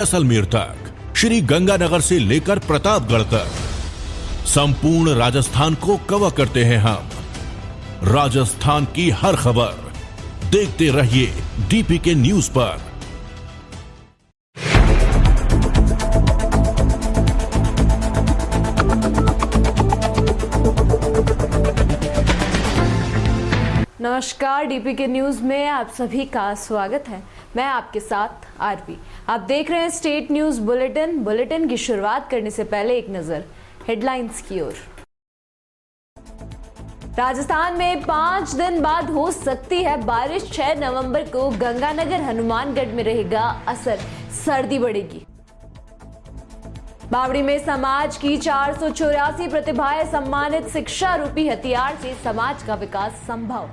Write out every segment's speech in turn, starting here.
जैसलमेर तक, श्री गंगानगर से लेकर प्रतापगढ़ तक संपूर्ण राजस्थान को कवर करते हैं हम। राजस्थान की हर खबर देखते रहिए डीपीके न्यूज पर। नमस्कार, डीपीके न्यूज में आप सभी का स्वागत है। मैं आपके साथ आरवी। आप देख रहे हैं स्टेट न्यूज बुलेटिन की शुरुआत करने से पहले एक नजर हेडलाइंस की ओर। राजस्थान में 5 दिन बाद हो सकती है बारिश। 6 नवंबर को गंगानगर हनुमानगढ़ में रहेगा असर, सर्दी बढ़ेगी। बावड़ी में समाज की 484 प्रतिभाएं सम्मानित। शिक्षा रूपी हथियार से समाज का विकास संभव।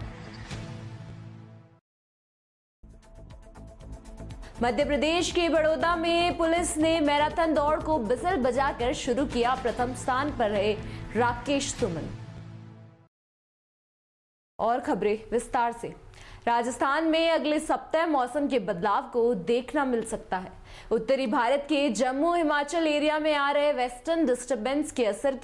मध्य प्रदेश के बड़ौदा में पुलिस ने मैराथन दौड़ को बिसल बजाकर शुरू किया। प्रथम स्थान पर रहे राकेश सुमन। और खबरें विस्तार से। राजस्थान में अगले सप्ताह मौसम के बदलाव को देखना मिल सकता है। उत्तरी भारत के जम्मू हिमाचल एरिया में आ रहे वेस्टर्न डिस्टर्बेंस के असर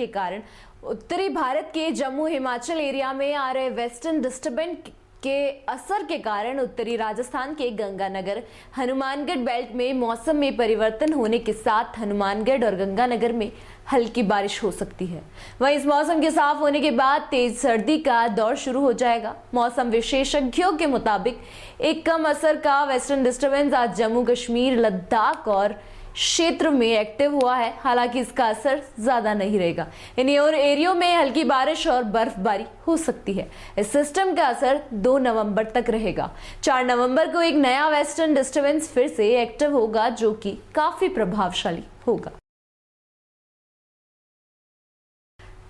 के कारण उत्तरी राजस्थान के गंगानगर हनुमानगढ़ बेल्ट में मौसम में परिवर्तन होने के साथ हनुमानगढ़ और गंगानगर में हल्की बारिश हो सकती है। वहीं इस मौसम के साफ होने के बाद तेज सर्दी का दौर शुरू हो जाएगा। मौसम विशेषज्ञों के मुताबिक एक कम असर का वेस्टर्न डिस्टर्बेंस आज जम्मू कश्मीर, लद्दाख और क्षेत्र में एक्टिव हुआ है। हालांकि इसका असर ज्यादा नहीं रहेगा। इन एरियो में हल्की बारिश और बर्फबारी हो सकती है। इस सिस्टम का असर 2 नवंबर तक रहेगा। 4 नवंबर को एक नया वेस्टर्न डिस्टर्बेंस फिर से एक्टिव होगा, जो कि काफी प्रभावशाली होगा।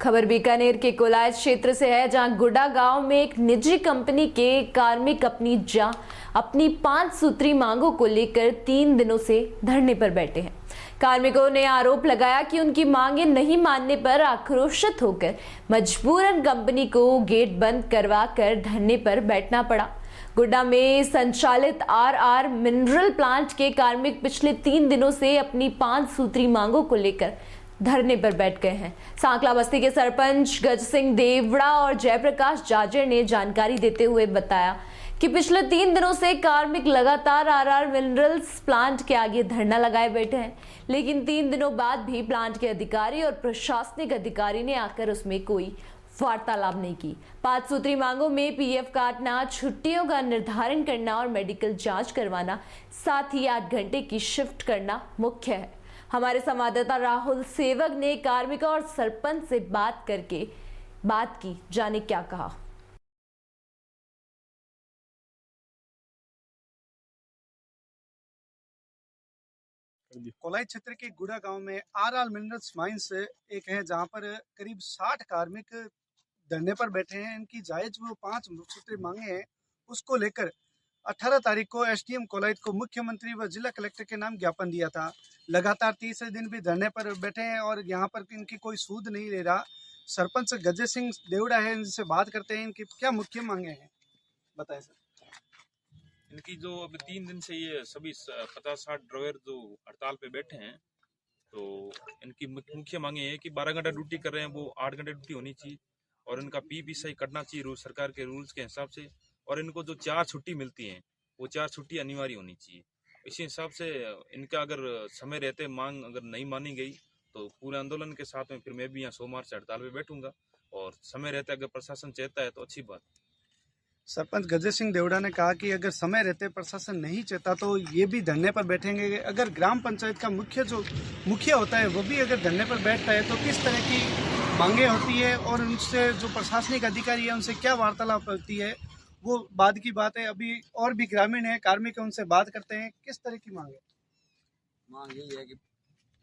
खबर बीकानेर के कोलायत क्षेत्र से है, जहां गुडा गांव में एक निजी कंपनी के कार्मिक अपनी 5 सूत्री मांगों को लेकर 3 दिनों से धरने पर बैठे हैं। कार्मिकों ने आरोप लगाया कि उनकी मांगें नहीं मानने पर आक्रोशित होकर मजबूरन कंपनी को गेट बंद करवा कर धरने पर बैठना पड़ा। गुड्डा में संचालित आरआर मिनरल प्लांट के कार्मिक पिछले 3 दिनों से अपनी 5 सूत्री मांगों को लेकर धरने पर बैठ गए हैं। सांकला बस्ती के सरपंच गज सिंह देवड़ा और जयप्रकाश जाजर ने जानकारी देते हुए बताया कि पिछले 3 दिनों से कार्मिक लगातार आरआर मिनरल्स प्लांट के आगे धरना लगाए बैठे हैं, लेकिन 3 दिनों बाद भी प्लांट के अधिकारी और प्रशासनिक अधिकारी ने आकर उसमें कोई वार्तालाप नहीं की। 5 सूत्री मांगों में पीएफ काटना, छुट्टियों का निर्धारण करना और मेडिकल जांच करवाना, साथ ही 8 घंटे की शिफ्ट करना मुख्य है। हमारे संवाददाता राहुल सेवक ने कार्मिकों और सरपंच से बात की, जाने क्या कहा। कोलाई क्षेत्र के गुडा गांव में आरआर मिनरल्स माइंस एक है, जहां पर करीब 60 कार्मिक धरने पर बैठे हैं। इनकी जायज वो 5 सूत्री मांगे हैं, उसको लेकर 18 तारीख को एसडीएम कोलायत को मुख्यमंत्री व जिला कलेक्टर के नाम ज्ञापन दिया था। लगातार तीसरे दिन भी धरने पर बैठे हैं और यहाँ पर इनकी कोई सूद नहीं ले रहा। सरपंच गज सिंह देवड़ा है, इनसे बात करते हैं। इनकी क्या मुख्य मांगे हैं, बताएं सर। इनकी जो अभी 3 दिन से ये सभी 50-60 ड्राइवर जो हड़ताल पे बैठे हैं, तो इनकी मुख्य मांगे है कि 12 घंटा ड्यूटी कर रहे हैं, वो 8 घंटे ड्यूटी होनी चाहिए और इनका पी सही कटना चाहिए सरकार के रूल्स के हिसाब से। और इनको जो 4 छुट्टी मिलती हैं, वो 4 छुट्टी अनिवार्य होनी चाहिए। इसी हिसाब से इनका अगर समय रहते मांग अगर नहीं मानी गई तो पूरे आंदोलन के साथ में फिर मैं भी यहाँ सोमवार से हड़ताल पे बैठूंगा, और समय रहते अगर प्रशासन चाहता है तो अच्छी बात। सरपंच गज सिंह देवड़ा ने कहा कि अगर समय रहते प्रशासन नहीं चाहता तो ये भी धरने पर बैठेंगे। अगर ग्राम पंचायत का मुखिया होता है वो भी अगर धरने पर बैठता है तो किस तरह की मांगे होती है और उनसे जो प्रशासनिक अधिकारी है उनसे क्या वार्तालाप होती है, वो बाद की बात है। अभी और भी ग्रामीण है, कार्मिक है, उनसे बात करते हैं। किस तरह की मांग है? मांग यही है कि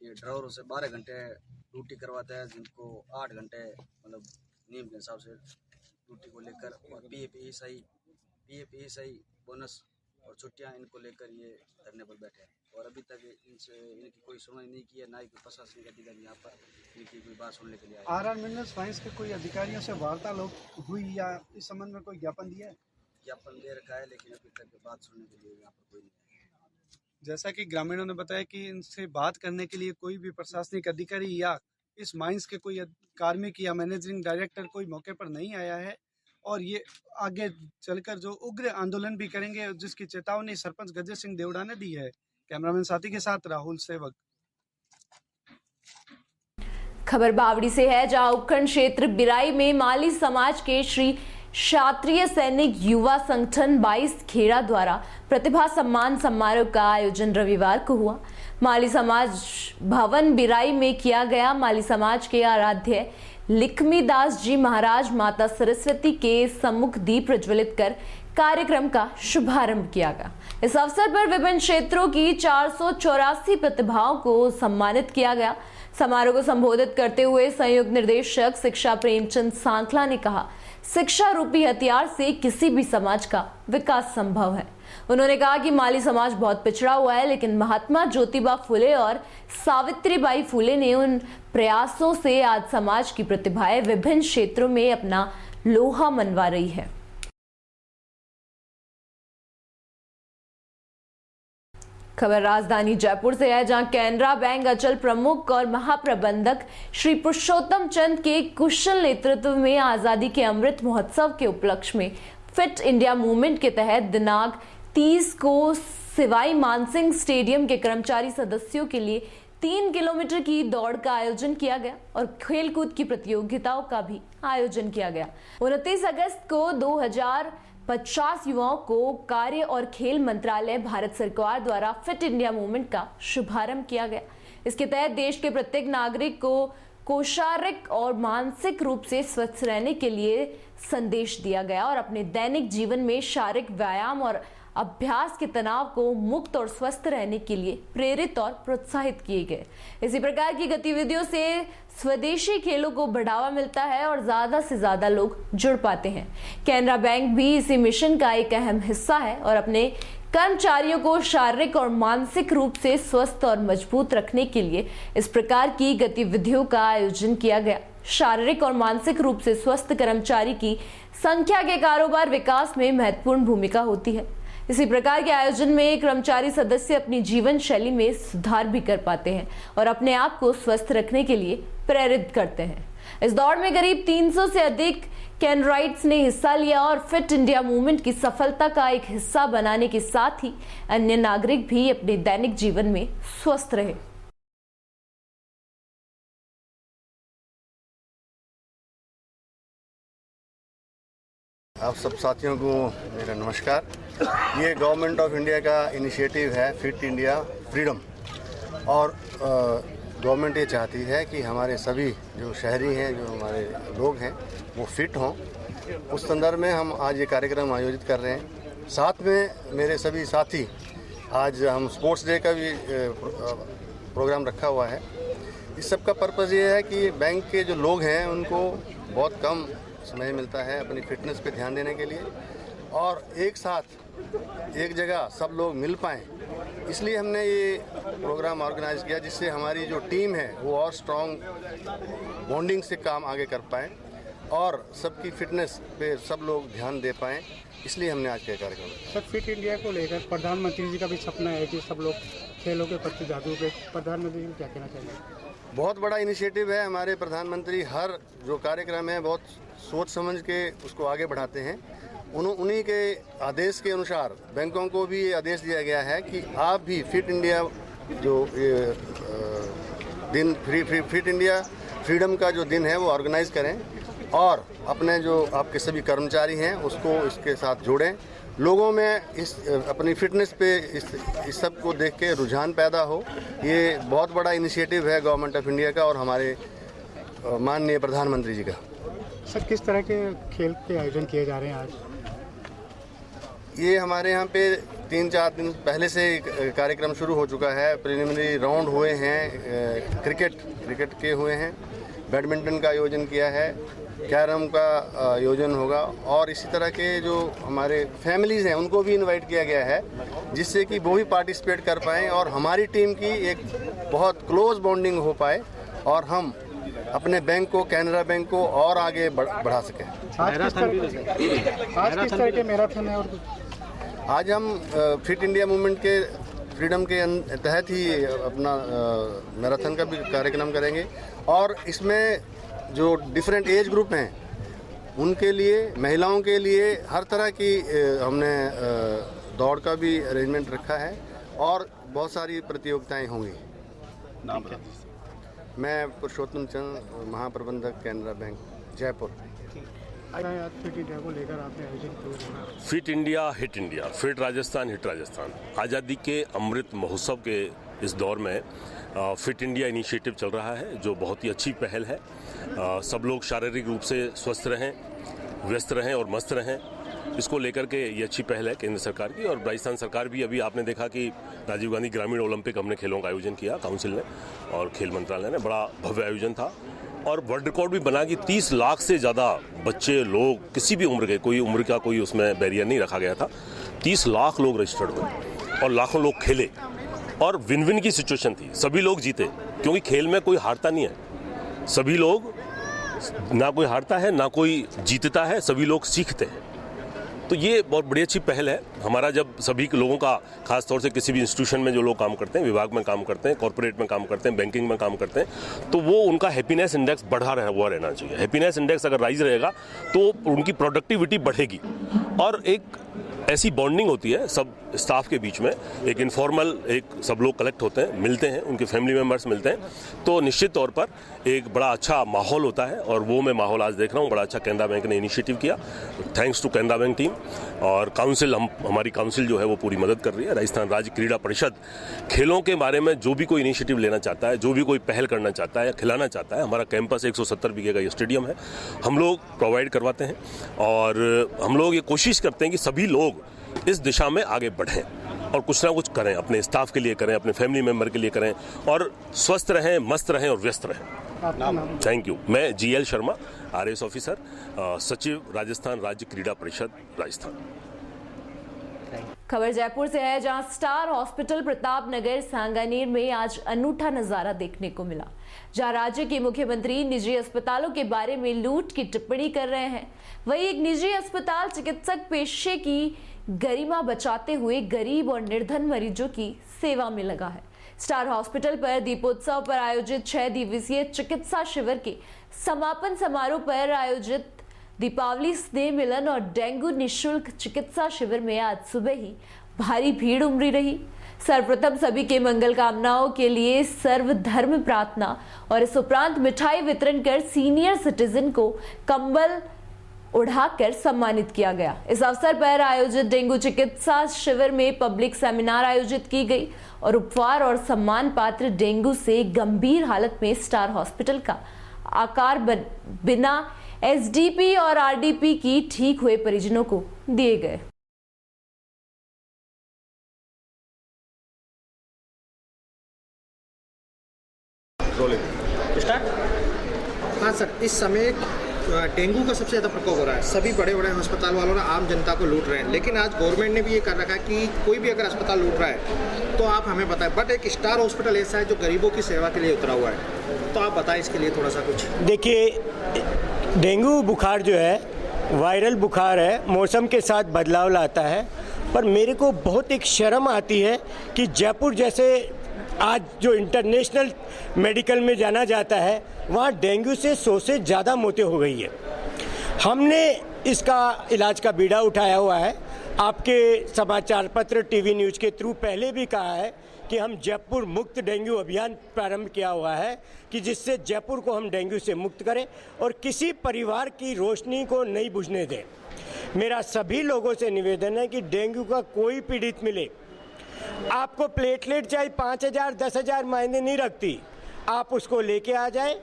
ड्राइवरों से 12 घंटे ड्यूटी करवाता है, जिनको 8 घंटे मतलब नियम के हिसाब से ड्यूटी को लेकर, और पीएफ सही बोनस और छुट्टियां इनको लेकर ये धरने पर बैठे हैं। और अभी तक इनकी कोई सुनवाई नहीं की है, ना ही कोई प्रशासनिक अधिकारी यहाँ पर इनकी कोई बात सुनने के लिए आए। आरआर मिनरल्स माइंस के कोई अधिकारियों से वार्तालाप हुई या इस संबंध में कोई ज्ञापन दिया है? ज्ञापन दे रखा है, लेकिन अभी तक बात सुनने के लिए यहाँ पर कोई नहीं है। जैसा कि ग्रामीणों ने बताया कि इनसे बात करने के लिए कोई भी प्रशासनिक अधिकारी या इस माइंस के कोई कार्मिक या मैनेजिंग डायरेक्टर कोई मौके पर नहीं आया है और ये आगे चलकर जो उग्र आंदोलन भी करेंगे, जिसकी चेतावनी सरपंच गजेश सिंह देवड़ा ने दी है। कैमरामैन साथी के साथ राहुल सेवक। खबर बावड़ी से है, जहां उपखंड क्षेत्र बिराई में माली समाज के श्री क्षत्रिय सैनिक युवा संगठन 22 खेड़ा द्वारा प्रतिभा सम्मान समारोह का आयोजन रविवार को हुआ। माली समाज भवन बिराई में किया गया। माली समाज के आराध्य लिखमीदास जी महाराज माता सरस्वती के सम्मुख दीप प्रज्वलित कर कार्यक्रम का शुभारंभ किया गया। इस अवसर पर विभिन्न क्षेत्रों की 484 प्रतिभाओं को सम्मानित किया गया। समारोह को संबोधित करते हुए संयुक्त निर्देशक शिक्षा प्रेमचंद सांखला ने कहा, शिक्षा रूपी हथियार से किसी भी समाज का विकास संभव है। उन्होंने कहा कि माली समाज बहुत पिछड़ा हुआ है, लेकिन महात्मा ज्योतिबा फुले और सावित्रीबाई फुले ने उन प्रयासों से आज समाज की प्रतिभाएं विभिन्न क्षेत्रों में अपना लोहा मनवा रही है। खबर राजधानी जयपुर से है, जहां कैनरा बैंक अचल प्रमुख और महाप्रबंधक श्री पुरुषोत्तम चंद के कुशल नेतृत्व में आजादी के अमृत महोत्सव के उपलक्ष्य में फिट इंडिया मूवमेंट के तहत दिनांक 30 को सिवाई मानसिंह स्टेडियम के कर्मचारी सदस्यों के लिए 3 किलोमीटर की दौड़ का आयोजन किया गया और खेलकूद की प्रतियोगिताओं का भी आयोजन किया गया। 29 अगस्त को 2050 युवाओं को कार्य और खेल मंत्रालय भारत सरकार द्वारा फिट इंडिया मूवमेंट का शुभारंभ किया गया। इसके तहत देश के प्रत्येक नागरिक को शारीरिक और मानसिक रूप से स्वस्थ रहने के लिए संदेश दिया गया और अपने दैनिक जीवन में शारीरिक व्यायाम और अभ्यास के तनाव को मुक्त और स्वस्थ रहने के लिए प्रेरित और प्रोत्साहित किए गए। इसी प्रकार की गतिविधियों से स्वदेशी खेलों को बढ़ावा मिलता है और ज्यादा से ज्यादा लोग जुड़ पाते हैं। कैनरा बैंक भी इसी मिशन का एक अहम हिस्सा है और अपने कर्मचारियों को शारीरिक और मानसिक रूप से स्वस्थ और मजबूत रखने के लिए इस प्रकार की गतिविधियों का आयोजन किया गया। शारीरिक और मानसिक रूप से स्वस्थ कर्मचारी की संख्या के कारोबार विकास में महत्वपूर्ण भूमिका होती है। इसी प्रकार के आयोजन में कर्मचारी सदस्य अपनी जीवन शैली में सुधार भी कर पाते हैं और अपने आप को स्वस्थ रखने के लिए प्रेरित करते हैं। इस दौड़ में करीब 300 से अधिक कैनराइट्स ने हिस्सा लिया और फिट इंडिया मूवमेंट की सफलता का एक हिस्सा बनाने के साथ ही अन्य नागरिक भी अपने दैनिक जीवन में स्वस्थ रहे। आप सब साथियों को मेरा नमस्कार। ये गवर्नमेंट ऑफ इंडिया का इनिशिएटिव है फिट इंडिया फ्रीडम और गवर्नमेंट ये चाहती है कि हमारे सभी जो शहरी हैं, जो हमारे लोग हैं, वो फिट हों। उस संदर्भ में हम आज ये कार्यक्रम आयोजित कर रहे हैं। साथ में मेरे सभी साथी, आज हम स्पोर्ट्स डे का भी प्रोग्राम रखा हुआ है। इस सब का पर्पज़ ये है कि बैंक के जो लोग हैं उनको बहुत कम समय मिलता है अपनी फिटनेस पे ध्यान देने के लिए और एक साथ एक जगह सब लोग मिल पाएँ, इसलिए हमने ये प्रोग्राम ऑर्गेनाइज किया जिससे हमारी जो टीम है वो और स्ट्रॉन्ग बॉन्डिंग से काम आगे कर पाएँ और सबकी फिटनेस पे सब लोग ध्यान दे पाएँ। इसलिए हमने आज का कार्यक्रम। सर, फिट इंडिया को लेकर प्रधानमंत्री जी का भी सपना है कि सब लोग खेलों के प्रति जागरूक है। प्रधानमंत्री जी क्या कहना चाहिए? बहुत बड़ा इनिशिएटिव है। हमारे प्रधानमंत्री हर जो कार्यक्रम है बहुत सोच समझ के उसको आगे बढ़ाते हैं। उन्हीं के आदेश के अनुसार बैंकों को भी ये आदेश दिया गया है कि आप भी फिट इंडिया जो दिन फिट इंडिया फ्रीडम का जो दिन है वो ऑर्गेनाइज करें और अपने जो आपके सभी कर्मचारी हैं उसको इसके साथ जोड़ें। लोगों में इस अपनी फिटनेस पे इस सब को देख के रुझान पैदा हो। ये बहुत बड़ा इनिशिएटिव है गवर्नमेंट ऑफ इंडिया का और हमारे माननीय प्रधानमंत्री जी का। सर, किस तरह के खेल के आयोजन किए जा रहे हैं आज? ये हमारे यहाँ पे 3-4 दिन पहले से कार्यक्रम शुरू हो चुका है। प्रिलिमिनरी राउंड हुए हैं, क्रिकेट के हुए हैं, बैडमिंटन का आयोजन किया है, कैरम का आयोजन होगा और इसी तरह के जो हमारे फैमिलीज़ हैं उनको भी इनवाइट किया गया है जिससे कि वो भी पार्टिसिपेट कर पाएँ और हमारी टीम की एक बहुत क्लोज बॉन्डिंग हो पाए और हम अपने बैंक को, कैनरा बैंक को और आगे बढ़ा सकें। आज किस तरह के मैराथन है? और आज हम फिट इंडिया मूवमेंट के फ्रीडम के तहत ही अपना मैराथन का भी कार्यक्रम करेंगे। और इसमें जो डिफरेंट एज ग्रुप हैं उनके लिए, महिलाओं के लिए हर तरह की हमने दौड़ का भी अरेंजमेंट रखा है और बहुत सारी प्रतियोगिताएं होंगी। नाम बता दीजिए। मैं पुरुषोत्तम चंद, महाप्रबंधक कैनरा बैंक, जयपुर। आज फिट इंडिया को लेकर आपने आयोजन किया। Fit India hit India, fit Rajasthan hit Rajasthan. आज़ादी के अमृत महोत्सव के इस दौर में फिट इंडिया इनिशिएटिव चल रहा है, जो बहुत ही अच्छी पहल है। सब लोग शारीरिक रूप से स्वस्थ रहें, व्यस्त रहें और मस्त रहें, इसको लेकर के ये अच्छी पहल है केंद्र सरकार की। और राजस्थान सरकार भी, अभी आपने देखा कि राजीव गांधी ग्रामीण ओलंपिक हमने खेलों का आयोजन किया काउंसिल ने और खेल मंत्रालय ने, बड़ा भव्य आयोजन था और वर्ल्ड रिकॉर्ड भी बना कि 30 लाख से ज़्यादा बच्चे, लोग, किसी भी उम्र के, कोई उम्र का कोई उसमें बैरियर नहीं रखा गया था। 30 लाख लोग रजिस्टर्ड हुए और लाखों लोग खेले और विन विन की सिचुएशन थी। सभी लोग जीते, क्योंकि खेल में कोई हारता नहीं है। सभी लोग, ना कोई हारता है ना कोई जीतता है, सभी लोग सीखते हैं। तो ये बहुत बड़ी अच्छी पहल है। हमारा जब सभी लोगों का, खास तौर से किसी भी इंस्टीट्यूशन में जो लोग काम करते हैं, विभाग में काम करते हैं, कॉर्पोरेट में काम करते हैं, बैंकिंग में काम करते हैं, तो वो उनका हैप्पीनेस इंडेक्स बढ़ा हुआ रहना चाहिए। हैप्पीनेस इंडेक्स अगर राइज रहेगा तो उनकी प्रोडक्टिविटी बढ़ेगी और एक ऐसी बॉन्डिंग होती है सब स्टाफ के बीच में, एक इनफॉर्मल, एक सब लोग कलेक्ट होते हैं, मिलते हैं, उनके फैमिली मेम्बर्स मिलते हैं, तो निश्चित तौर पर एक बड़ा अच्छा माहौल होता है। और वो मैं माहौल आज देख रहा हूँ, बड़ा अच्छा कैनरा बैंक ने इनिशिएटिव किया। Thanks to Canara bank team और काउंसिल, हमारी काउंसिल जो है वो पूरी मदद कर रही है। राजस्थान राज्य क्रीड़ा परिषद खेलों के बारे में जो भी कोई इनिशिएटिव लेना चाहता है, जो भी कोई पहल करना चाहता है या खिलाना चाहता है, हमारा कैंपस 170 बीघे का ये स्टेडियम है, हम लोग प्रोवाइड करवाते हैं और हम लोग ये कोशिश करते हैं कि सभी लोग इस दिशा में आगे बढ़ें और कुछ ना कुछ करें, अपने स्टाफ के लिए करें, अपने फैमिली मेंबर के लिए करें और स्वस्थ रहें, मस्त रहें और व्यस्त रहें। Thank you. मैं GL शर्मा, RS ऑफिसर, सचिव राजस्थान राज्य क्रीड़ा परिषद राजस्थान। खबर जयपुर से है, जहां स्टार हॉस्पिटल प्रताप नगर सांगानेर में आज अनूठा नजारा देखने को मिला, जहां राज्य के मुख्यमंत्री निजी अस्पतालों के बारे में लूट की टिप्पणी कर रहे हैं। वहीं एक निजी अस्पताल चिकित्सक पेशे की गरिमा बचाते हुए गरीब और निर्धन मरीजों की सेवा में लगा है। स्टार हॉस्पिटल पर दीपोत्सव पर आयोजित 6 दिवसीय चिकित्सा शिविर के समापन समारोह पर आयोजित दीपावली स्नेह मिलन और डेंगू निःशुल्क चिकित्सा शिविर में आज सुबह ही भारी भीड़ उमड़ी रही। सर्वप्रथम सभी के मंगल कामनाओं के लिए सर्वधर्म प्रार्थना और इस उपरांत मिठाई वितरण कर सीनियर सिटीजन को कंबल उड़ाकर सम्मानित किया गया। इस अवसर पर आयोजित डेंगू चिकित्सा शिविर में पब्लिक सेमिनार आयोजित की गई और उपचार और सम्मान पात्र डेंगू से गंभीर हालत में स्टार हॉस्पिटल का आकार बिना SDP और RDP की ठीक हुए परिजनों को दिए गए। हाँ सर, इस समय डेंगू का सबसे ज़्यादा प्रकोप हो रहा है। सभी बड़े बड़े अस्पताल वालों ने आम जनता को लूट रहे हैं, लेकिन आज गवर्नमेंट ने भी ये कर रखा है कि कोई भी अगर अस्पताल लूट रहा है तो आप हमें बताएं। बट एक स्टार हॉस्पिटल ऐसा है जो गरीबों की सेवा के लिए उतरा हुआ है, तो आप बताएं इसके लिए थोड़ा सा कुछ। देखिए, डेंगू बुखार जो है वायरल बुखार है, मौसम के साथ बदलाव लाता है, पर मेरे को बहुत एक शर्म आती है कि जयपुर जैसे आज जो इंटरनेशनल मेडिकल में जाना जाता है, वहाँ डेंगू से 100 से ज़्यादा मौतें हो गई है। हमने इसका इलाज का बीड़ा उठाया हुआ है। आपके समाचार पत्र, टीवी न्यूज़ के थ्रू पहले भी कहा है कि हम जयपुर मुक्त डेंगू अभियान प्रारंभ किया हुआ है कि जिससे जयपुर को हम डेंगू से मुक्त करें और किसी परिवार की रोशनी को नहीं बुझने दें। मेरा सभी लोगों से निवेदन है कि डेंगू का कोई पीड़ित मिले, आपको प्लेटलेट चाहे 5000 10,000 मायने नहीं रखती, आप उसको लेके आ जाएं।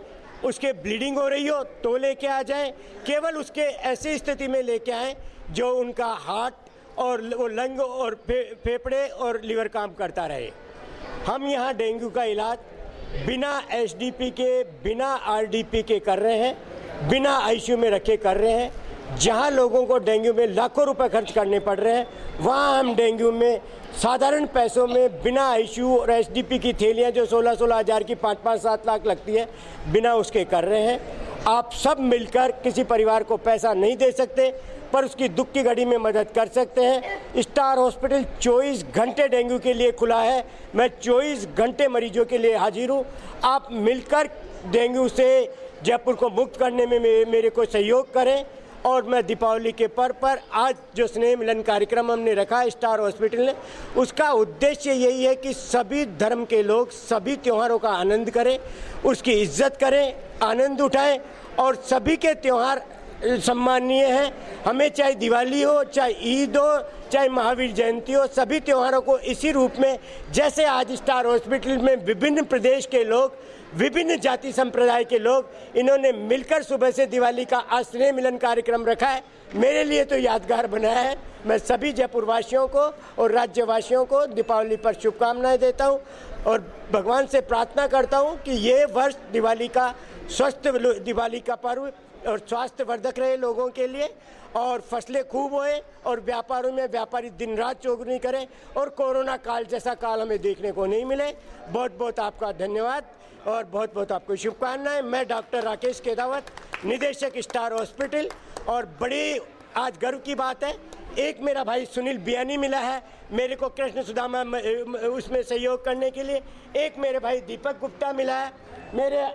उसके ब्लीडिंग हो रही हो तो लेके आ जाएं, केवल उसके ऐसी स्थिति में लेके आएं जो उनका हार्ट और वो लंग और फेफड़े और लीवर काम करता रहे। हम यहाँ डेंगू का इलाज बिना SDP के, बिना RDP के कर रहे हैं, बिना ICU में रखे कर रहे हैं। जहाँ लोगों को डेंगू में लाखों रुपए खर्च करने पड़ रहे हैं, वहाँ हम डेंगू में साधारण पैसों में बिना ICU और SDP की थैलियाँ जो 16-16 हज़ार की 5-5-7 लाख लगती है, बिना उसके कर रहे हैं। आप सब मिलकर किसी परिवार को पैसा नहीं दे सकते, पर उसकी दुख की घड़ी में मदद कर सकते हैं। स्टार हॉस्पिटल 24 घंटे डेंगू के लिए खुला है। मैं 24 घंटे मरीजों के लिए हाजिर हूँ। आप मिलकर डेंगू से जयपुर को मुक्त करने में मेरे को सहयोग करें। और मैं दीपावली के पर्व पर आज जो स्नेह मिलन कार्यक्रम हमने रखा है स्टार हॉस्पिटल ने, उसका उद्देश्य यही है कि सभी धर्म के लोग सभी त्योहारों का आनंद करें, उसकी इज्जत करें, आनंद उठाएं और सभी के त्यौहार सम्माननीय हैं। हमें चाहे दिवाली हो, चाहे ईद हो, चाहे महावीर जयंती हो, सभी त्योहारों को इसी रूप में, जैसे आज स्टार हॉस्पिटल में विभिन्न प्रदेश के लोग, विभिन्न जाति संप्रदाय के लोग, इन्होंने मिलकर सुबह से दिवाली का आज स्नेह मिलन कार्यक्रम रखा है। मेरे लिए तो यादगार बनाया है। मैं सभी जयपुर वासियों को और राज्यवासियों को दीपावली पर शुभकामनाएं देता हूं और भगवान से प्रार्थना करता हूं कि ये वर्ष दिवाली का स्वस्थ दिवाली का पर्व और स्वास्थ्यवर्धक रहे लोगों के लिए, और फसलें खूब होए और व्यापारों में व्यापारी दिन रात चौगुनी करें और कोरोना काल जैसा काल हमें देखने को नहीं मिले। बहुत बहुत आपका धन्यवाद और बहुत बहुत आपको शुभकामनाएं। मैं डॉक्टर राकेश केदावत, निदेशक स्टार हॉस्पिटल। और बड़ी आज गर्व की बात है, एक मेरा भाई सुनील बियानी मिला है मेरे को कृष्ण सुदामा उसमें सहयोग करने के लिए। एक मेरे भाई दीपक गुप्ता मिला है, मेरे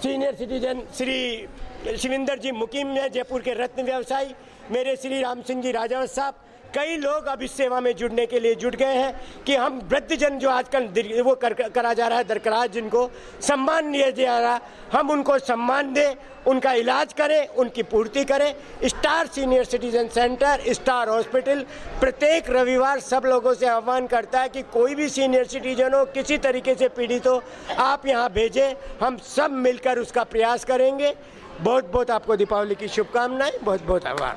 सीनियर सिटीजन श्री शिविंदर जी मुकीम है, जयपुर के रत्न व्यवसायी, मेरे श्री राम सिंह जी राजावत साहब। कई लोग अब इस सेवा में जुड़ने के लिए जुट गए हैं कि हम वृद्धजन जो आजकल वो करा जा रहा है दरकरार, जिनको सम्मान दिया जा रहा, हम उनको सम्मान दें, उनका इलाज करें, उनकी पूर्ति करें। Star senior citizen centre, star hospital प्रत्येक रविवार सब लोगों से आह्वान करता है कि कोई भी सीनियर सिटीजन हो, किसी तरीके से पीड़ित हो, आप यहाँ भेजें, हम सब मिलकर उसका प्रयास करेंगे। बहुत बहुत आपको दीपावली की शुभकामनाएं, बहुत बहुत आभार।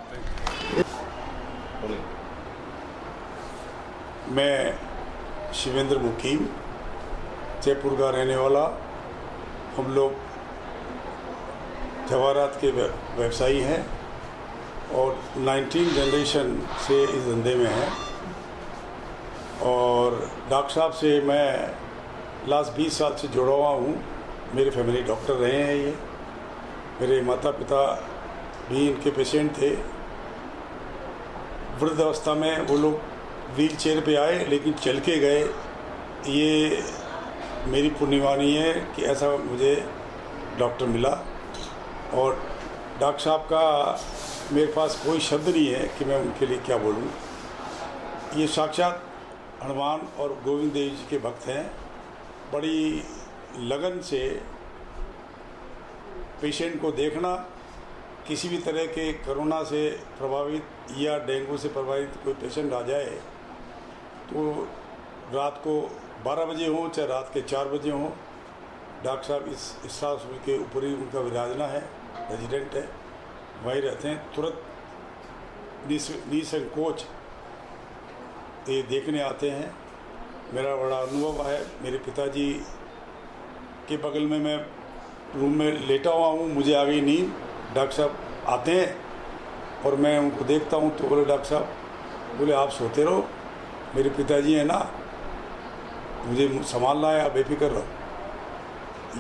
मैं शिवेंद्र मुकीम, जयपुर का रहने वाला। हम लोग जवाहरात के व्यवसायी हैं और 19 जनरेशन से इस धंधे में हैं। और डॉक्टर साहब से मैं लास्ट 20 साल से जुड़ा हुआ हूँ। मेरे फैमिली डॉक्टर रहे हैं। ये मेरे माता पिता भी इनके पेशेंट थे। वृद्ध अवस्था में वो लोग व्हील चेयर पर आए लेकिन चल के गए। ये मेरी पुण्यवानी है कि ऐसा मुझे डॉक्टर मिला। और डॉक्टर साहब का मेरे पास कोई शब्द नहीं है कि मैं उनके लिए क्या बोलूं। ये साक्षात हनुमान और गोविंद देव जी के भक्त हैं। बड़ी लगन से पेशेंट को देखना, किसी भी तरह के कोरोना से प्रभावित या डेंगू से प्रभावित कोई पेशेंट आ जाए तो रात को 12 बजे हो चाहे रात के 4 बजे हो, डॉक्टर साहब इस स्टाफ के ऊपर ही उनका विराजना है, रेजिडेंट है, वहीं रहते हैं। तुरंत निसंकोच ये देखने आते हैं। मेरा बड़ा अनुभव है। मेरे पिताजी के बगल में मैं रूम में लेटा हुआ हूँ, मुझे आ गई नींद, डॉक्टर साहब आते हैं और मैं उनको देखता हूँ तो बोले डॉक्टर साहब, बोले आप सोते रहो, मेरे पिताजी हैं ना, मुझे संभालना है, आप बेफिक्र रहो।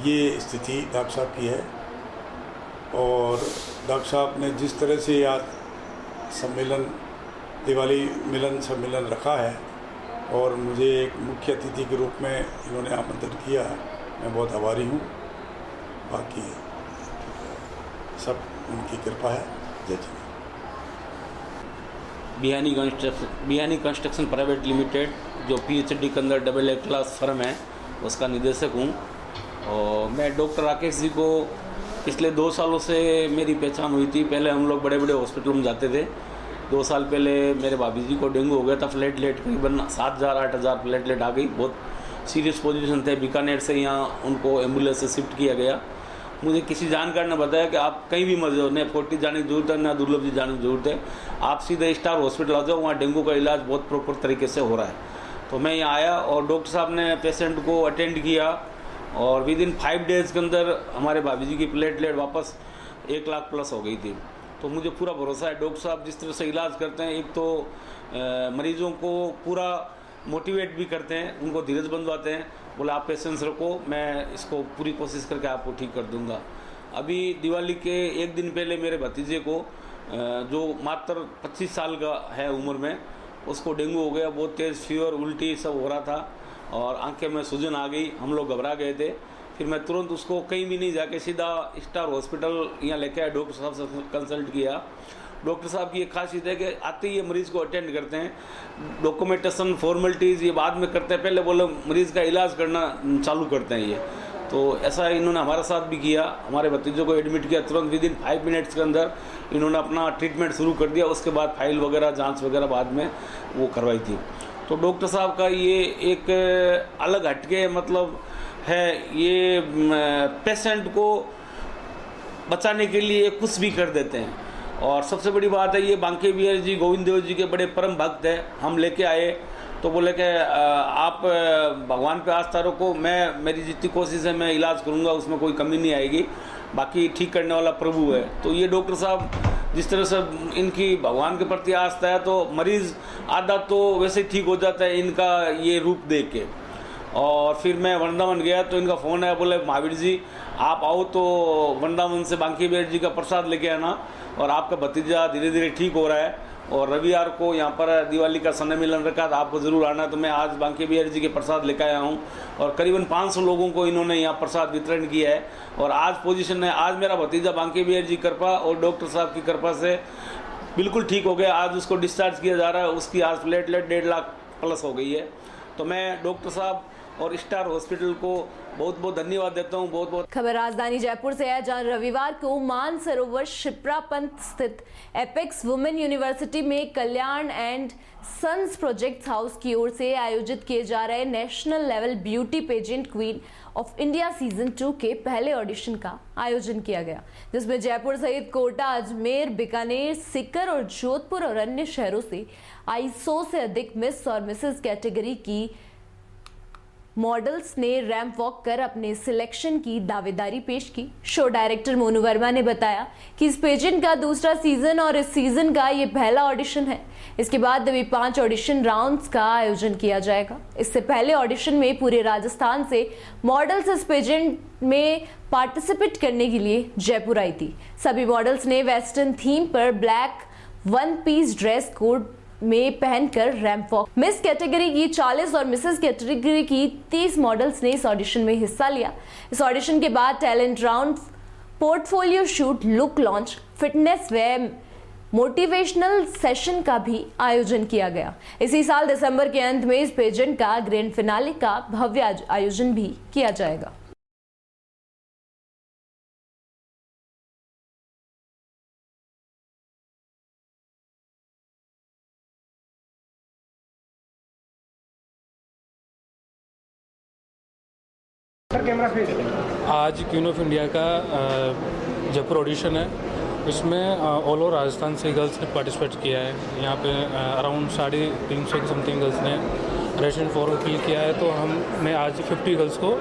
ये स्थिति डॉक्टर साहब की है। और डॉक्टर साहब ने जिस तरह से आज सम्मेलन, दिवाली मिलन सम्मेलन रखा है और मुझे एक मुख्य अतिथि के रूप में इन्होंने आमंत्रित किया, मैं बहुत आभारी हूँ। बाकी सब उनकी कृपा है। जय जी। बिहानी कंस्ट्रक्शन प्राइवेट लिमिटेड जो PhD के अंदर AA क्लास फर्म है, उसका निदेशक हूँ। और मैं डॉक्टर राकेश जी को पिछले 2 सालों से मेरी पहचान हुई थी। पहले हम लोग बड़े बड़े हॉस्पिटलों में जाते थे। 2 साल पहले मेरे भाभी जी को डेंगू हो गया था। प्लेटलेट करीबन 7,000-8,000 प्लेटलेट आ गई। बहुत सीरियस पोजीशन थे। बीकानेर से यहाँ उनको एम्बुलेंस से शिफ्ट किया गया। मुझे किसी जानकार ने बताया कि आप कहीं भी मत जाओ, न कोटी जाने की जरूरत है, ना दुर्लभ जी जाने की जरूरत है, आप सीधे स्टार हॉस्पिटल आ जाओ, वहाँ डेंगू का इलाज बहुत प्रॉपर तरीके से हो रहा है। तो मैं यहाँ आया और डॉक्टर साहब ने पेशेंट को अटेंड किया और विद इन 5 डेज़ के अंदर हमारे भाभी जी की प्लेटलेट वापस 1 लाख प्लस हो गई थी। तो मुझे पूरा भरोसा है डॉक्टर साहब जिस तरह से इलाज करते हैं, एक तो मरीजों को पूरा मोटिवेट भी करते हैं, उनको धीरज बंधवाते हैं, बोले आप पेशेंस रखो, मैं इसको पूरी कोशिश करके आपको ठीक कर दूंगा। अभी दिवाली के एक दिन पहले मेरे भतीजे को जो मात्र 25 साल का है उम्र में, उसको डेंगू हो गया। बहुत तेज़ फीवर, उल्टी सब हो रहा था और आंखें में सूजन आ गई। हम लोग घबरा गए थे। फिर मैं तुरंत उसको कहीं भी नहीं जाके सीधा स्टार हॉस्पिटल यहाँ लेके आया, डॉक्टर साहब से कंसल्ट किया। डॉक्टर साहब की एक खासियत है कि आते ही ये मरीज़ को अटेंड करते हैं, डॉक्यूमेंटेशन फॉर्मेलिटीज़ ये बाद में करते हैं, पहले बोले मरीज़ का इलाज करना चालू करते हैं ये। तो ऐसा इन्होंने हमारे साथ भी किया। हमारे भतीजों को एडमिट किया, तुरंत विदिन 5 मिनट्स के अंदर इन्होंने अपना ट्रीटमेंट शुरू कर दिया। उसके बाद फाइल वगैरह जांच वगैरह बाद में वो करवाई थी। तो डॉक्टर साहब का ये एक अलग हटके मतलब है, ये पेशेंट को बचाने के लिए कुछ भी कर देते हैं। और सबसे बड़ी बात है, ये बांके बिहारी जी गोविंद देव जी के बड़े परम भक्त हैं। हम लेके आए तो बोले कि आप भगवान पे आस्था रखो, मैं मेरी जितनी कोशिश है मैं इलाज करूंगा, उसमें कोई कमी नहीं आएगी, बाकी ठीक करने वाला प्रभु है। तो ये डॉक्टर साहब जिस तरह से इनकी भगवान के प्रति आस्था है, तो मरीज़ आधा तो वैसे ठीक हो जाता है इनका ये रूप देख के। और फिर मैं वृंदावन गया तो इनका फ़ोन आया, बोले महावीर जी आप आओ तो वृंदावन से बांके बिहारी जी का प्रसाद लेके आना, और आपका भतीजा धीरे धीरे ठीक हो रहा है। और रविवार को यहाँ पर दिवाली का समय मिलन रखा था, आपको ज़रूर आना। तो मैं आज बांके बिहारी जी के प्रसाद लेकर आया हूँ और करीबन 500 लोगों को इन्होंने यहाँ प्रसाद वितरण किया है। और आज पोजीशन है, आज मेरा भतीजा बांके बिहारी जी कृपा और डॉक्टर साहब की कृपा से बिल्कुल ठीक हो गया। आज उसको डिस्चार्ज किया जा रहा है, उसकी आज प्लेटलेट 1.5 लाख प्लस हो गई है। तो मैं डॉक्टर साहब और स्टार हॉस्पिटल को बहुत बहुत धन्यवाद देता हूँ। बहुत बहुत। खबर राजधानी जयपुर से है, जहां रविवार को मानसरोवर शिप्रापंत स्थित एपेक्स वुमेन यूनिवर्सिटी में Kalyan and sons project house की ओर से आयोजित किए जा रहे national level beauty pageant queen of India season 2 के पहले ऑडिशन का आयोजन किया गया, जिसमें जयपुर सहित कोटा, अजमेर, बीकानेर, सीकर और जोधपुर और अन्य शहरों से आई 100 से अधिक मिस और मिसेस कैटेगरी की मॉडल्स ने रैंप वॉक कर अपने सिलेक्शन की दावेदारी पेश की। शो डायरेक्टर मोनू वर्मा ने बताया कि इस पेजेंट का दूसरा सीजन और इस सीजन का ये पहला ऑडिशन है। इसके बाद अभी 5 ऑडिशन राउंड्स का आयोजन किया जाएगा। इससे पहले ऑडिशन में पूरे राजस्थान से मॉडल्स इस पेजेंट में पार्टिसिपेट करने के लिए जयपुर आई थी। सभी मॉडल्स ने वेस्टर्न थीम पर ब्लैक 1 पीस ड्रेस कोड में पहनकर रैंप वॉक। मिस कैटेगरी की 40 और मिसेस कैटेगरी की 30 मॉडल्स ने इस ऑडिशन में हिस्सा लिया। इस ऑडिशन के बाद talent round, portfolio shoot, look launch, fitness व मोटिवेशनल सेशन का भी आयोजन किया गया। इसी साल दिसंबर के अंत में इस पेजेंट का ग्रैंड फिनाले का भव्य आयोजन भी किया जाएगा। आज क्वीन ऑफ इंडिया का जयपुर ऑडिशन है। इसमें ऑल ओवर राजस्थान से गर्ल्स ने पार्टिसिपेट किया है। यहाँ पे अराउंड 350 के समथिंग गर्ल्स ने रेजिडेंट फॉर्म फिल किया है। तो हमने आज 50 गर्ल्स को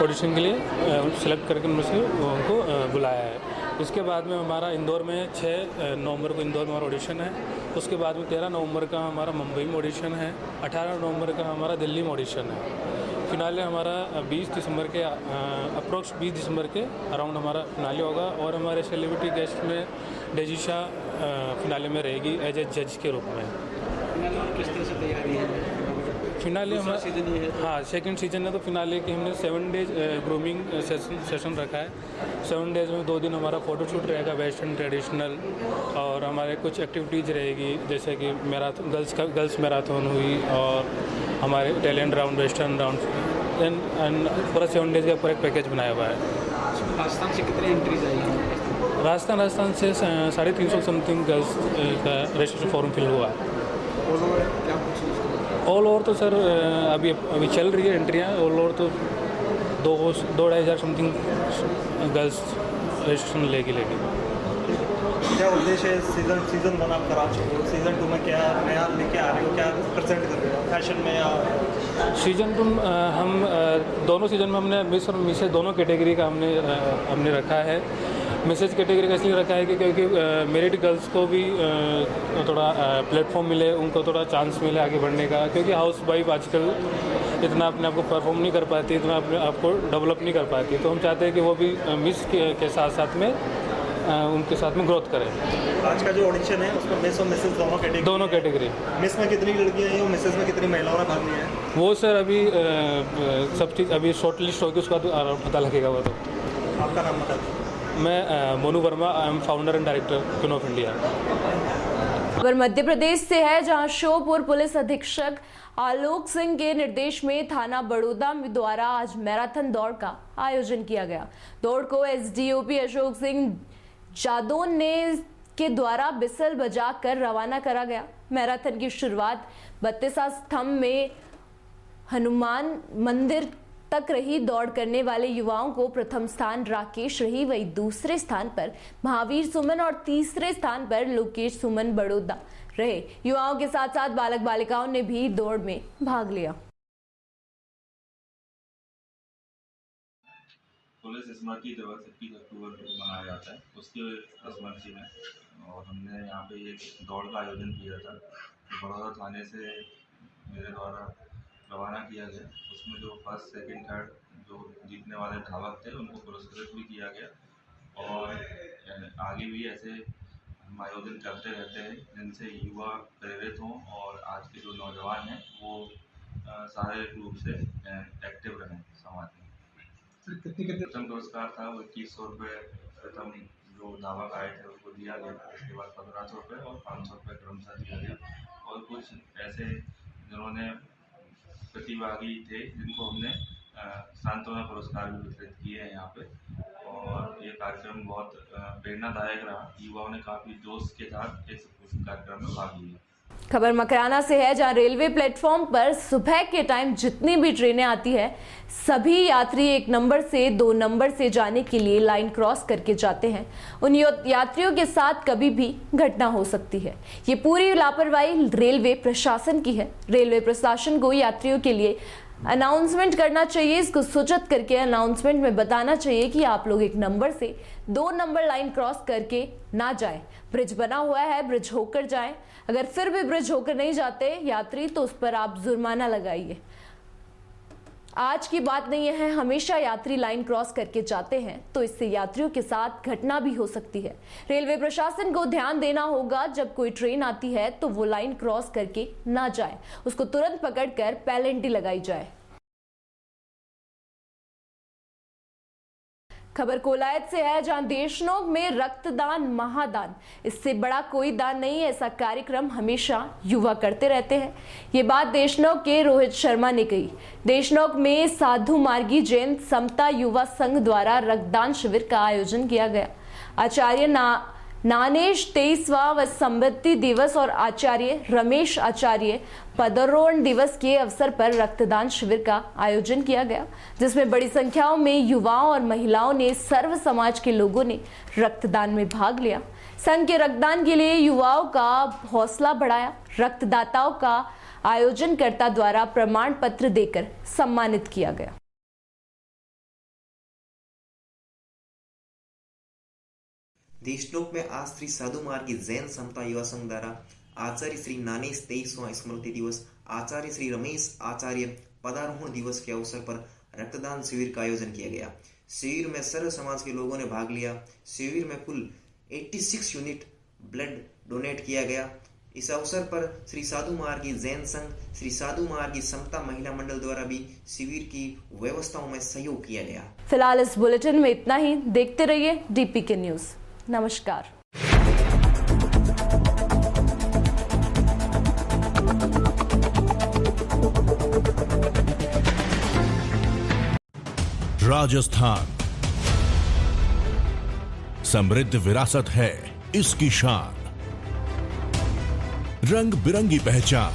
ऑडिशन के लिए सिलेक्ट करके उनमें से उनको बुलाया है। इसके बाद में हमारा इंदौर में 6 नवंबर को इंदौर में हमारा ऑडिशन है। उसके बाद में 13 नवंबर का हमारा मुंबई में ऑडिशन है। 18 नवंबर का हमारा दिल्ली में ऑडिशन है। फिनाले हमारा 20 दिसंबर के अप्रोक्स 20 दिसंबर के अराउंड हमारा फिनाले होगा। और हमारे सेलिब्रिटी गेस्ट में डेजिशा फिनाले में रहेगी एज ए जज के रूप में। किस तरह से तैयारी है? फिनाले हमारा हाँ सेकंड सीजन है। तो फिनाले की हमने 7 डेज ग्रूमिंग सेशन रखा है। 7 डेज में 2 दिन हमारा फ़ोटोशूट रहेगा वेस्टर्न ट्रेडिशनल, और हमारे कुछ एक्टिविटीज़ रहेगी जैसे कि मैराथन, गर्ल्स मैराथन हुई, और हमारे talent round, western round, and पूरा 7 डेज का पूरा एक पैकेज बनाया हुआ है। राजस्थान से कितने एंट्रीज आई हैं? राजस्थान से 350 समथिंग गर्ल्स का रजिस्ट्रेशन फॉर्म फिल हुआ है। ऑल ओवर तो सर अभी चल रही है एंट्रियाँ। ऑल ओवर तो 2-2,500 समथिंग गर्ल्स रजिस्ट्रेशन लेगी। क्या उद्देश्य है सीज़न 1 आप करा चुके हो, सीज़न 2 में क्या नया लेके आ रहे हो, क्या प्रेजेंट कर रहे हो फैशन में? या सीज़न 2 हम दोनों सीज़न में हमने मिस और मिसेस दोनों कैटेगरी का हमने रखा है। मैसेज कैटेगरी का इसलिए रखा है कि क्योंकि मेरिट गर्ल्स को भी थोड़ा प्लेटफॉर्म मिले, उनको थोड़ा चांस मिले आगे बढ़ने का, क्योंकि हाउस वाइफ आजकल इतना अपने आप को परफॉर्म नहीं कर पाती, इतना अपने आप को डेवलप नहीं कर पाती। तो हम चाहते हैं कि वो भी मिस के साथ साथ में उनके साथ में ग्रोथ करें। आज का जो ऑडिशन है उसमें मिस और मिसेस दोनों कैटेगरी। मिस में कितनी लड़कियां हैं और मिसेस में कितनी महिलाओं ने भाग लिया है? वो सर अभी सब चीज़ अभी शॉर्ट लिस्ट होगी, उसका तो पता लगेगा वो। तो आपका नाम बता दीजिए। मैं Monu Verma, I am founder and director queen of India. खबर मध्य प्रदेश से है, जहां श्योपुर पुलिस अधीक्षक आलोक सिंह के निर्देश में थाना बड़ौदा द्वारा आज मैराथन दौड़ का आयोजन किया गया। दौड़ को एसडीओपी अशोक सिंह जादौन ने के द्वारा बिसल बजाकर रवाना करा गया। मैराथन की शुरुआत बत्तीसा स्तंभ में हनुमान मंदिर तक रही। दौड़ करने वाले युवाओं को प्रथम स्थान राकेश रही, वही दूसरे स्थान पर महावीर सुमन और तीसरे स्थान पर लोकेश सुमन बड़ौदा रहे। युवाओं के साथ साथ बालक बालिकाओं ने भी दौड़ में भाग लिया। पुलिस स्मृति दिवस 21 अक्टूबर को मनाया जाता है, उसके स्मृति में और हमने यहाँ पे एक दौड़ का आयोजन किया था। बड़ौदा थाने से मेरे द्वारा रवाना किया गया। उसमें जो फर्स्ट सेकंड थर्ड जो जीतने वाले धावक थे उनको पुरस्कृत भी किया गया और आगे भी ऐसे हम आयोजन करते रहते हैं जिनसे युवा प्रेरित हों और आज के जो नौजवान हैं वो शारीरिक रूप से एक्टिव रहें समाज में। प्रथम पुरस्कार था वो 2100 रुपये प्रथम जो धावक आए थे उनको दिया गया। उसके बाद 1500 रुपये और 500 रुपये क्रमशः दिया गया और कुछ ऐसे जिन्होंने प्रतिभागी थे जिनको हमने सांत्वना पुरस्कार भी वितरित किए हैं यहाँ पे। और ये कार्यक्रम बहुत प्रेरणादायक रहा। युवाओं ने काफ़ी जोश के साथ इस कार्यक्रम में भाग लिया। खबर मकराना से है, जहां रेलवे प्लेटफॉर्म पर सुबह के टाइम जितनी भी ट्रेनें आती है सभी यात्री 1 नंबर से 2 नंबर से जाने के लिए लाइन क्रॉस करके जाते हैं। उन यात्रियों के साथ कभी भी घटना हो सकती है। ये पूरी लापरवाही रेलवे प्रशासन की है। रेलवे प्रशासन को यात्रियों के लिए अनाउंसमेंट करना चाहिए। इसको सूचित करके अनाउंसमेंट में बताना चाहिए कि आप लोग 1 नंबर से 2 नंबर लाइन क्रॉस करके ना जाएं। ब्रिज बना हुआ है, ब्रिज होकर जाएं। अगर फिर भी ब्रिज होकर नहीं जाते यात्री तो उस पर आप जुर्माना लगाइए। आज की बात नहीं है, हमेशा यात्री लाइन क्रॉस करके जाते हैं तो इससे यात्रियों के साथ घटना भी हो सकती है। रेलवे प्रशासन को ध्यान देना होगा, जब कोई ट्रेन आती है तो वो लाइन क्रॉस करके ना जाए, उसको तुरंत पकड़कर पेनल्टी लगाई जाए। खबर कोलायत से है, जहां देशनोक में रक्तदान महादान, इससे बड़ा कोई दान नहीं है। ऐसा कार्यक्रम हमेशा युवा करते रहते हैं। ये बात देशनोक के रोहित शर्मा ने कही। देशनोक में साधु मार्गी जैन समता युवा संघ द्वारा रक्तदान शिविर का आयोजन किया गया। आचार्य नानेश 23वां व समृद्धि दिवस और आचार्य रमेश आचार्य पदारोहण दिवस के अवसर पर रक्तदान शिविर का आयोजन किया गया, जिसमें बड़ी संख्याओं में युवाओं और महिलाओं ने सर्व समाज के लोगों ने रक्तदान में भाग लिया। संघ के रक्तदान के लिए युवाओं का हौसला बढ़ाया। रक्तदाताओं का आयोजनकर्ता द्वारा प्रमाण पत्र देकर सम्मानित किया गया। देशनोक में आज श्री साधु मार्गी जैन समता युवा संघ द्वारा आचार्य श्री नानेश 23वां स्मृति दिवस, आचार्य श्री रमेश आचार्य पदारोहण दिवस के अवसर पर रक्तदान शिविर का आयोजन किया गया। शिविर में सर्व समाज के लोगों ने भाग लिया। शिविर में कुल 86 यूनिट ब्लड डोनेट किया गया। इस अवसर पर श्री साधु मार्गी जैन संघ, श्री साधु मार्गी समता महिला मंडल द्वारा भी शिविर की व्यवस्थाओं में सहयोग किया गया। फिलहाल इस बुलेटिन में इतना ही। देखते रहिए DPK न्यूज। नमस्कार। राजस्थान समृद्ध विरासत है इसकी शान, रंग बिरंगी पहचान,